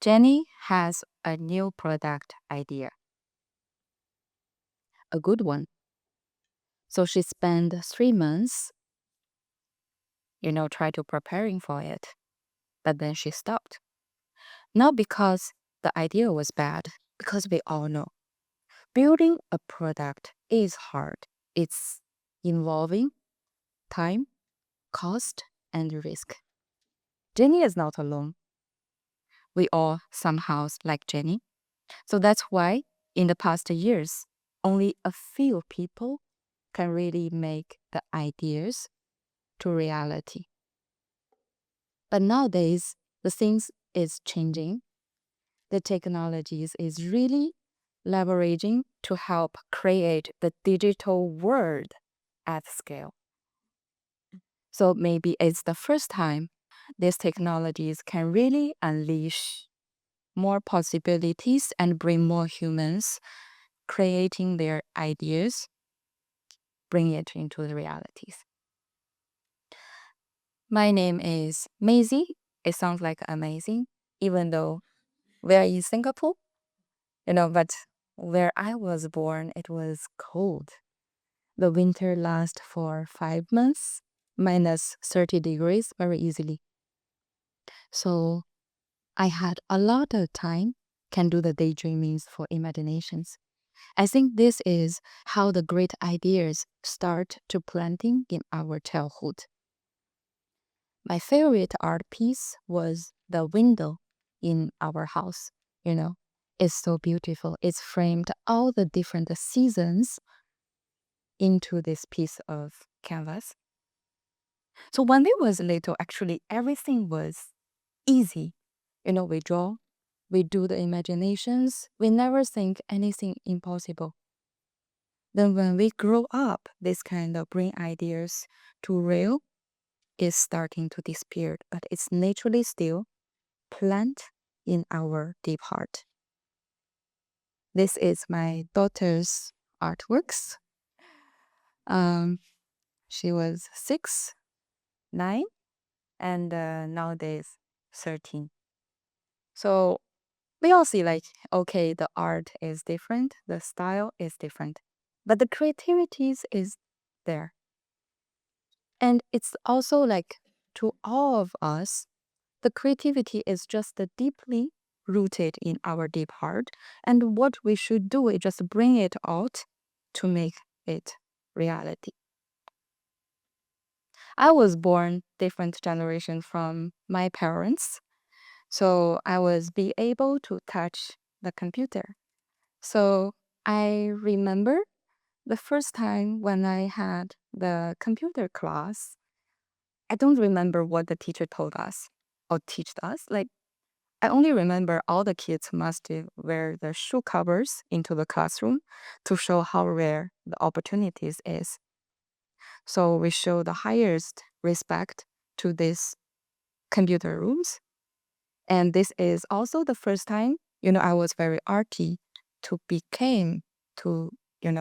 Jenny has a new product idea, a good one. So she spent 3 months, try to preparing for it. But then she stopped. Not because the idea was bad, because we all know building a product is hard. It's involving time, cost, and risk. Jenny is not alone. We all somehow like Jenny. So that's why in the past years, only a few people can really make the ideas to reality. But nowadays, the things is changing. The technologies is really leveraging to help create the digital world at scale. So maybe it's the first time these technologies can really unleash more possibilities and bring more humans creating their ideas, bring it into the realities. My name is Meizi. It sounds like amazing, even though we're in Singapore, but where I was born, it was cold. The winter lasts for 5 months, minus 30 degrees very easily. So I had a lot of time, can do the daydreamings for imaginations. I think this is how the great ideas start to planting in our childhood. My favorite art piece was the window in our house, It's so beautiful. It's framed all the different seasons into this piece of canvas. So when it was little, actually everything was easy. We draw, we do the imaginations, we never think anything impossible. Then when we grow up, this kind of bring ideas to real is starting to disappear, but it's naturally still plant in our deep heart. This is my daughter's artworks. She was 6, 9, and nowadays 13. So we all see okay, the art is different, the style is different, but the creativity is there. And it's also to all of us, the creativity is just deeply rooted in our deep heart. And what we should do is just bring it out to make it reality. I was born different generation from my parents. So I was be able to touch the computer. So I remember the first time when I had the computer class, I don't remember what the teacher told us or taught us. I only remember all the kids must wear the shoe covers into the classroom to show how rare the opportunities is. So we show the highest respect to these computer rooms. And this is also the first time, I was very arty to became to,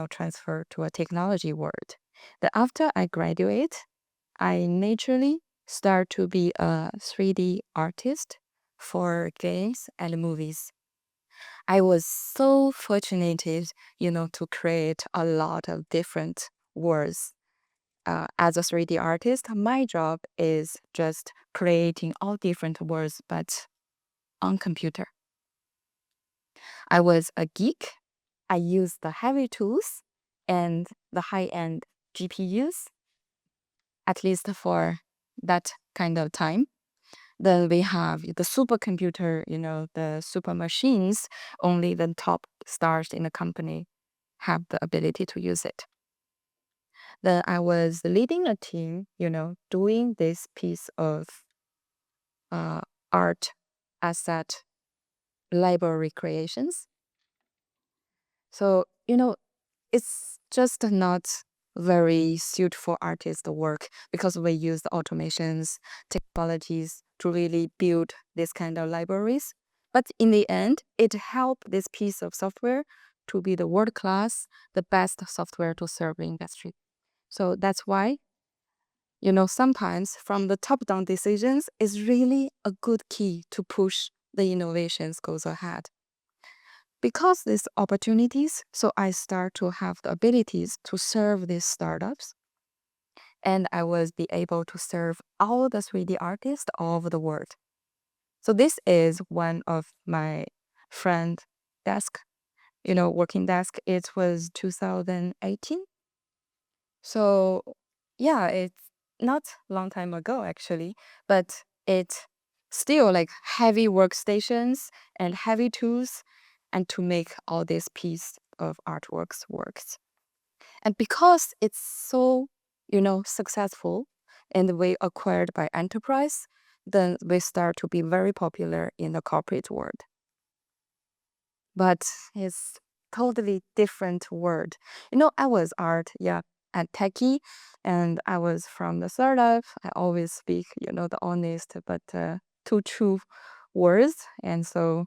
transfer to a technology world. That after I graduate, I naturally start to be a 3D artist for games and movies. I was so fortunate, to create a lot of different worlds. As a 3D artist, my job is just creating all different worlds, but on computer. I was a geek. I used the heavy tools and the high-end GPUs, at least for that kind of time. Then we have the supercomputer, the super machines, only the top stars in the company have the ability to use it. Then I was leading a team, doing this piece of art asset library creations. So, it's just not very suited for artist work because we use the automations, technologies to really build this kind of libraries. But in the end, it helped this piece of software to be the world class, the best software to serve the industry. So that's why, sometimes from the top down decisions is really a good key to push the innovations goes ahead. Because these opportunities, so I start to have the abilities to serve these startups, and I was be able to serve all the 3D artists all over the world. So this is one of my friend desk, working desk. It was 2018. So yeah, it's not long time ago actually, but it still like heavy workstations and heavy tools and to make all this piece of artworks works. And because it's so, successful and we acquired by enterprise, then we start to be very popular in the corporate world. But it's totally different world. I was art, yeah, at techie, and I was from the startup. I always speak, the honest but too true words, and so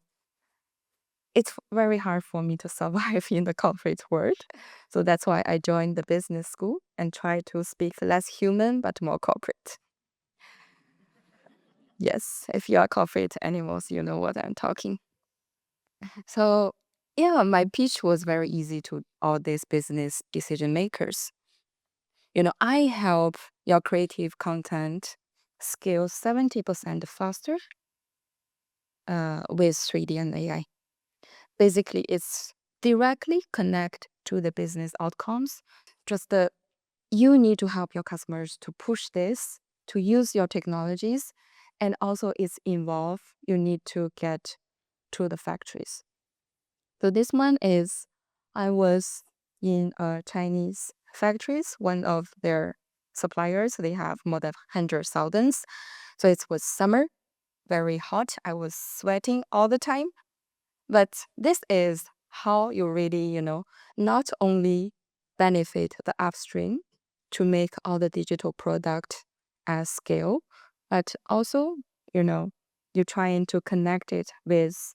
it's very hard for me to survive in the corporate world. So that's why I joined the business school and try to speak less human but more corporate. Yes, if you are corporate animals, you know what I'm talking. So, yeah, my pitch was very easy to all these business decision makers. I help your creative content scale 70% faster with 3D and AI. Basically, it's directly connect to the business outcomes. Just you need to help your customers to push this, to use your technologies, and also it's involved. You need to get to the factories. So this one is, I was in Chinese factories, one of their suppliers. They have more than 100,000. So it was summer, very hot. I was sweating all the time. But this is how you really, not only benefit the upstream to make all the digital product at scale, but also, you're trying to connect it with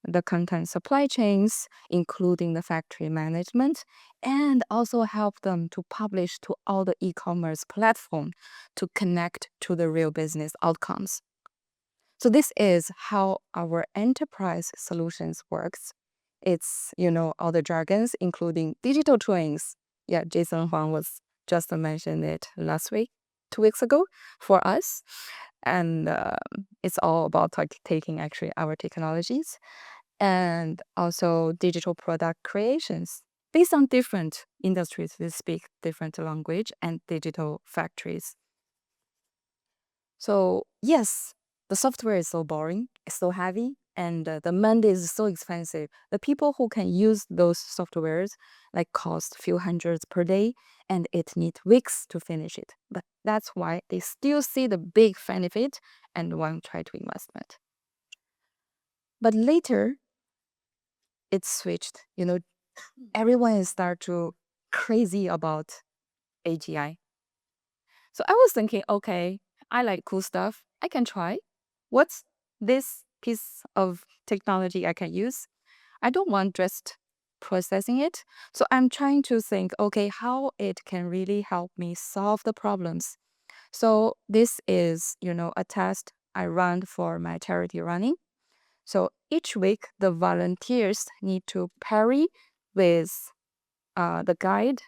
the content supply chains, including the factory management, and also help them to publish to all the e-commerce platform to connect to the real business outcomes. So this is how our enterprise solutions works. It's, all the jargons, including digital twins. Yeah, Jason Huang was just mentioned it last week, 2 weeks ago for us. And it's all about taking actually our technologies and also digital product creations based on different industries that speak different language and digital factories. So yes, the software is so boring, it's so heavy, and the money is so expensive. The people who can use those softwares like cost few hundreds per day, and it need weeks to finish it. But that's why they still see the big benefit and want to try to investment. But later, it switched. Everyone start to crazy about AGI. So I was thinking, okay, I like cool stuff. I can try. What's this piece of technology I can use? I don't want just processing it. So I'm trying to think, okay, how it can really help me solve the problems. So this is, a test I run for my charity running. So each week, the volunteers need to parry with the guide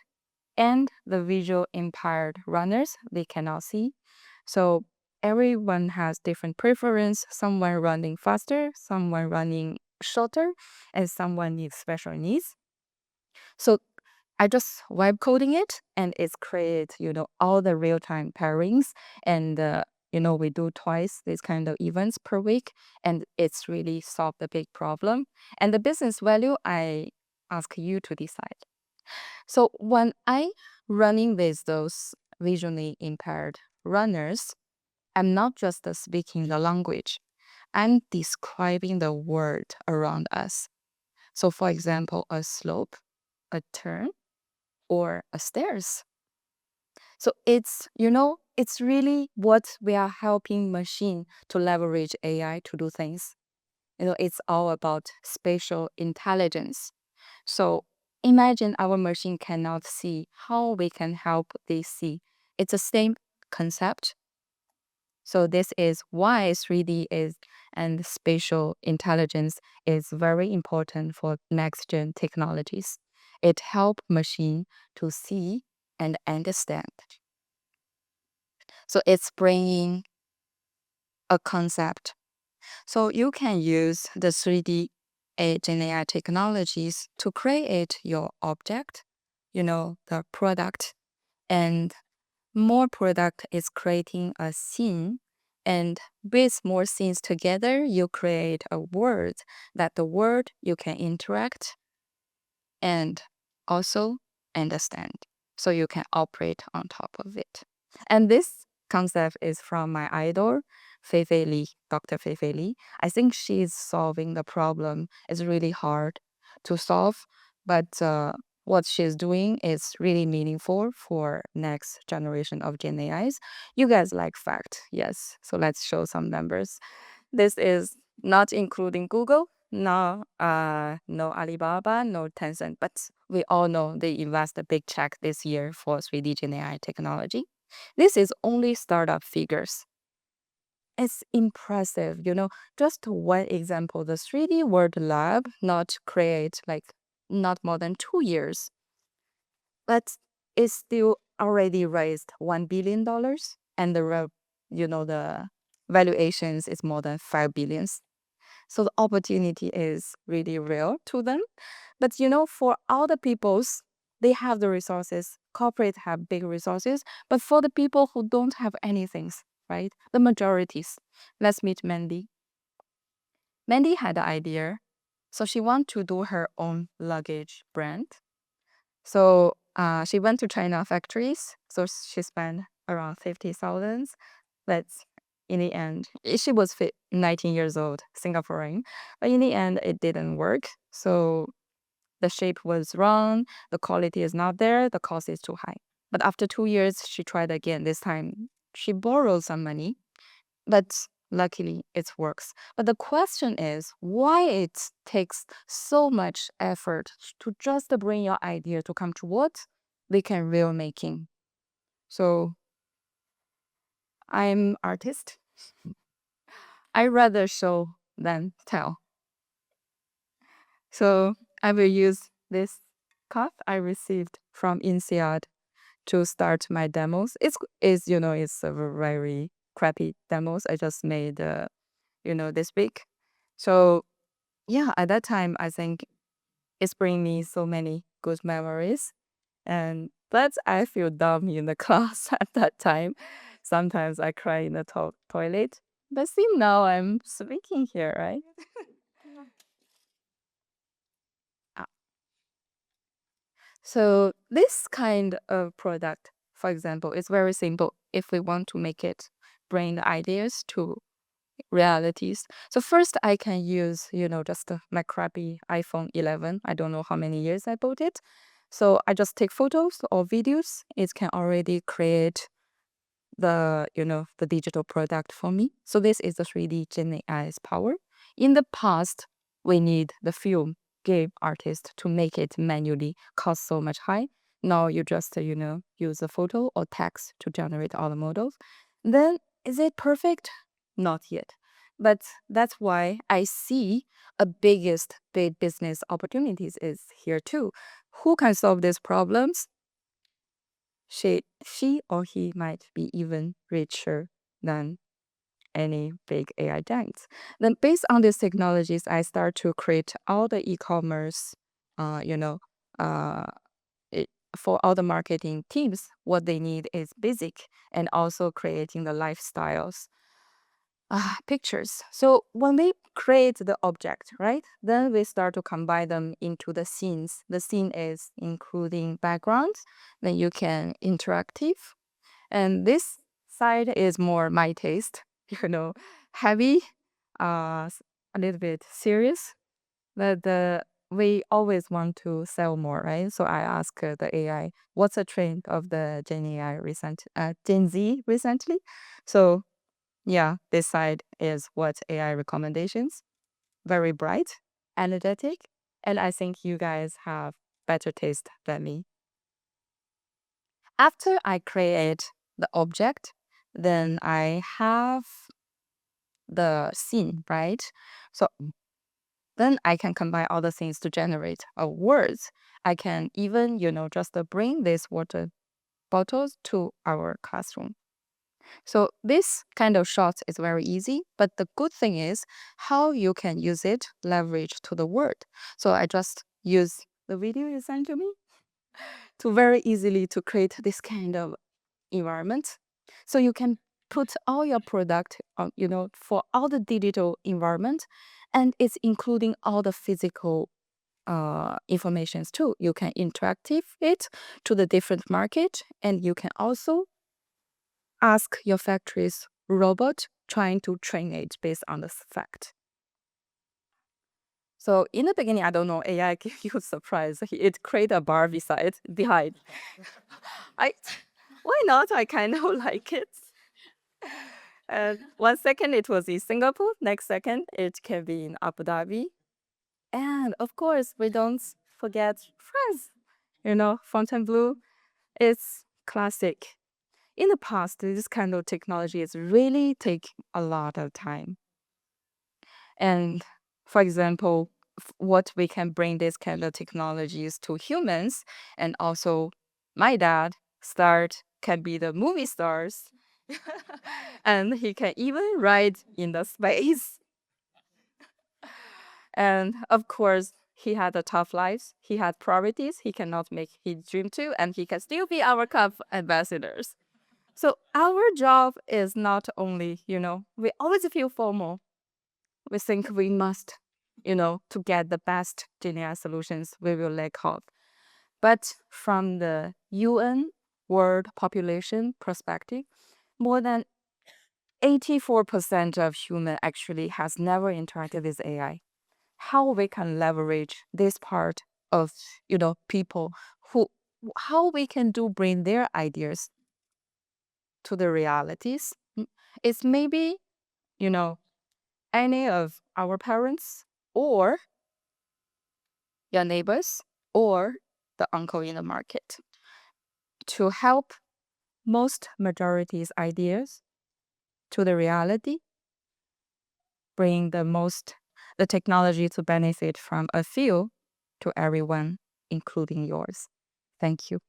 and the visual impaired runners. They cannot see. So everyone has different preference. Someone running faster, someone running shorter, and someone needs special needs. So I just web coding it and it's create, all the real-time pairings. And, we do twice these kind of events per week and it's really solved the big problem. And the business value, I ask you to decide. So when I running with those visually impaired runners, I'm not just speaking the language. I'm describing the world around us. So for example, a slope, a turn, or a stairs. So it's really what we are helping machine to leverage AI to do things. It's all about spatial intelligence. So imagine our machine cannot see how we can help they see. It's the same concept. So this is why 3D is and spatial intelligence is very important for next gen technologies. It helps machine to see and understand. So it's bringing a concept. So you can use the 3D Gen AI technologies to create your object, the product, and more product is creating a scene. And with more scenes together, you create a word that the word you can interact and also understand. So you can operate on top of it. And this concept is from my idol, Fei Li, Dr. Fei Li. I think she's solving the problem. It's really hard to solve, but what she's doing is really meaningful for next generation of Gen AIs. You guys like fact, yes. So let's show some numbers. This is not including Google, no Alibaba, no Tencent, but we all know they invest a big check this year for 3D Gen AI technology. This is only startup figures. It's impressive, just one example, the 3D World Lab not create like not more than 2 years, but it's still already raised $1 billion and the valuations is more than 5 billion. So the opportunity is really real to them. But for other peoples, they have the resources. Corporate have big resources. But for the people who don't have anything, right? The majorities. Let's meet Mandy. Mandy had the idea. So she want to do her own luggage brand. So she went to China factories. So she spent around 50,000. But in the end, she was 19 years old, Singaporean. But in the end, it didn't work. So the shape was wrong, the quality is not there, the cost is too high. But after 2 years, she tried again. This time, she borrowed some money, but luckily it works. But the question is why it takes so much effort to just bring your idea to come to what they can real making. So I'm artist. I rather show than tell. So I will use this cup I received from INSEAD to start my demos. It's a very crappy demos. I just made this week. So yeah, at that time I think it's bringing me so many good memories. And but I feel dumb in the class at that time. Sometimes I cry in the toilet. But see now I'm speaking here, right? So this kind of product, for example, is very simple if we want to make it bring the ideas to realities. So first I can use, just my crappy iPhone 11. I don't know how many years I bought it. So I just take photos or videos. It can already create the digital product for me. So this is the 3D Gen AI's power. In the past, we need the film game artist to make it manually, cost so much high. Now you just use a photo or text to generate all the models. Then is it perfect? Not yet. But that's why I see a biggest big business opportunities is here too. Who can solve these problems? She or he might be even richer than any big AI giants. Then based on these technologies, I start to create all the e-commerce, uh, it, for all the marketing teams, what they need is basic and also creating the lifestyles pictures. So when we create the object, right, then we start to combine them into the scenes. The scene is including backgrounds, then you can interactive. And this side is more my taste, heavy, a little bit serious. But we always want to sell more, right? So I ask the AI, what's the trend of the Gen Z recently? So yeah, this side is what AI recommendations. Very bright, energetic, and I think you guys have better taste than me. After I create the object, then I have the scene, right? So then I can combine all the things to generate a words. I can even, just bring these water bottles to our classroom. So this kind of shot is very easy, but the good thing is how you can use it, leverage to the word. So I just use the video you sent to me to very easily to create this kind of environment. So you can put all your product on, for all the digital environment, and it's including all the physical informations too. You can interactive it to the different market, and you can also ask your factory's robot trying to train it based on this fact. So in the beginning, I don't know, AI give you a surprise. It create a bar beside behind. I why not? I kind of like it. And 1 second it was in Singapore, next second it can be in Abu Dhabi. And of course, we don't forget France. Fontainebleau is classic. In the past, this kind of technology is really take a lot of time. And for example, what we can bring this kind of technologies to humans, and also my dad can be the movie stars, and he can even ride in the space. And of course, he had a tough life. He had priorities. He cannot make his dream too, and he can still be our cup ambassadors. So our job is not only, we always feel formal. We think we must, to get the best GenAI solutions, we will lack of. But from the UN world population perspective, more than 84% of human actually has never interacted with AI. How we can leverage this part of, people who, how we can bring their ideas to the realities. It's maybe, you know, any of our parents or your neighbors or the uncle in the market to help most majority's ideas to the reality, bring the technology to benefit from a few to everyone, including yours. Thank you.